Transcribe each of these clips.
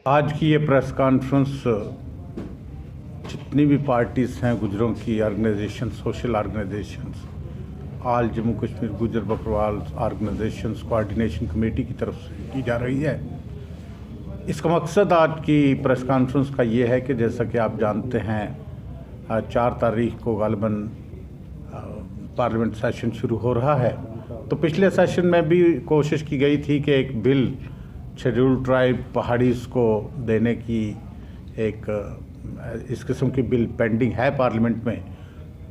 आज की ये प्रेस कॉन्फ्रेंस जितनी भी पार्टीज़ हैं, गुजरों की organisation, social organisations, all Jammu Kashmir Gujjar Bakarwal organisations coordination committee की तरफ से की जा रही है। इसका मकसद आज की प्रेस कॉन्फ्रेंस का ये है कि जैसा कि आप जानते हैं 4 तारीख को गालिबन पार्लियामेंट सेशन शुरू हो रहा है। तो पिछले सेशन में भी कोशिश की गई थी कि एक बिल शेड्यूल्ड ट्राइब पहाड़ीज़ को देने की एक इस किस्म की बिल पेंडिंग है पार्लियामेंट में।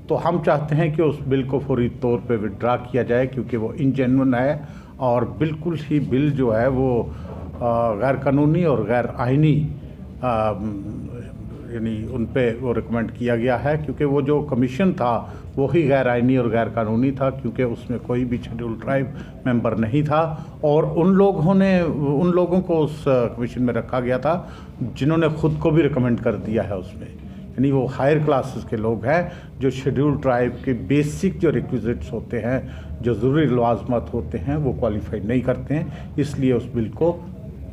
तो हम चाहते हैं कि उस बिल को फौरी तौर पे विड्रा किया जाए, क्योंकि वो इनजेन्युइन है और बिल्कुल ही बिल जो है वो गैर कानूनी और गैर आइनी यानी उन पे वो रिकमेंड किया गया है, क्योंकि वो जो कमीशन था वो ही गैर आइनी और गैर कानूनी था, क्योंकि उसमें कोई भी शेड्यूल्ड ट्राइब मेंबर नहीं था। और उन लोगों को उस कमीशन में रखा गया था जिन्होंने ख़ुद को भी रिकमेंड कर दिया है उसमें, यानी वो हायर क्लासेस के लोग हैं जो शेड्यूल्ड ट्राइब के बेसिक जो रिक्विजिट्स होते हैं, जो ज़रूरी लवाजमत होते हैं, वो क्वालिफाई नहीं करते हैं। इसलिए उस बिल को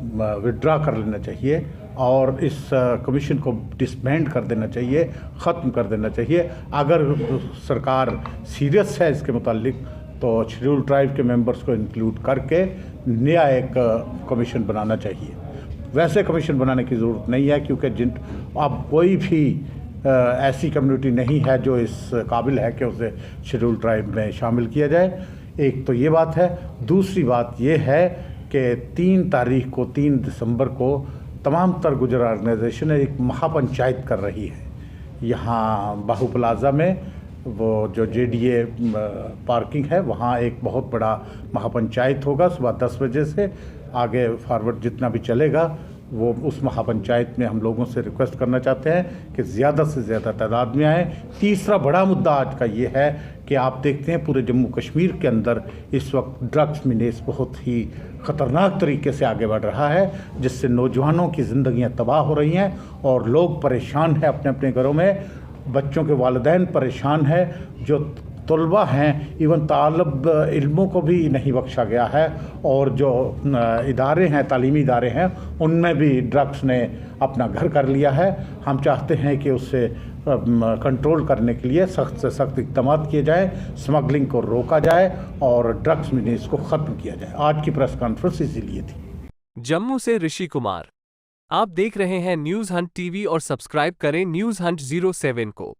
विड्रा कर लेना चाहिए और इस कमीशन को डिसबैंड कर देना चाहिए, ख़त्म कर देना चाहिए। अगर सरकार सीरियस है इसके मुतालिक तो शेड्यूल्ड ट्राइब के मेंबर्स को इंक्लूड करके नया एक कमीशन बनाना चाहिए। वैसे कमीशन बनाने की ज़रूरत नहीं है, क्योंकि अब कोई भी ऐसी कम्युनिटी नहीं है जो इस काबिल है कि उसे शेड्यूल्ड ट्राइब में शामिल किया जाए। एक तो ये बात है। दूसरी बात ये है कि 3 दिसंबर को तमाम तर गुजर ऑर्गेनाइजेशन एक महापंचायत कर रही है यहाँ बाहू प्लाजा में। वो जो JDA पार्किंग है वहाँ एक बहुत बड़ा महापंचायत होगा सुबह 10 बजे से। आगे फॉरवर्ड जितना भी चलेगा वो उस महापंचायत में हम लोगों से रिक्वेस्ट करना चाहते हैं कि ज़्यादा से ज़्यादा तादाद में आएँ। तीसरा बड़ा मुद्दा आज का ये है कि आप देखते हैं पूरे जम्मू कश्मीर के अंदर इस वक्त ड्रग्स मिनेस बहुत ही ख़तरनाक तरीके से आगे बढ़ रहा है, जिससे नौजवानों की ज़िंदगियां तबाह हो रही हैं और लोग परेशान हैं अपने अपने घरों में। बच्चों के वालिदैन परेशान हैं, जो तलबा हैं, इवन तालब इल्मों को भी नहीं बख्शा गया है, और जो इदारे हैं, तालीमी इदारे हैं, उनमें भी ड्रग्स ने अपना घर कर लिया है। हम चाहते हैं कि उससे कंट्रोल करने के लिए सख्त से सख्त इक़दाम किए जाएँ, स्मगलिंग को रोका जाए और ड्रग्स मिनेस को ख़त्म किया जाए। आज की प्रेस कॉन्फ्रेंस इसीलिए थी। जम्मू से ऋषि कुमार। आप देख रहे हैं न्यूज़ हंट TV और सब्सक्राइब करें न्यूज़ हंट 07 को।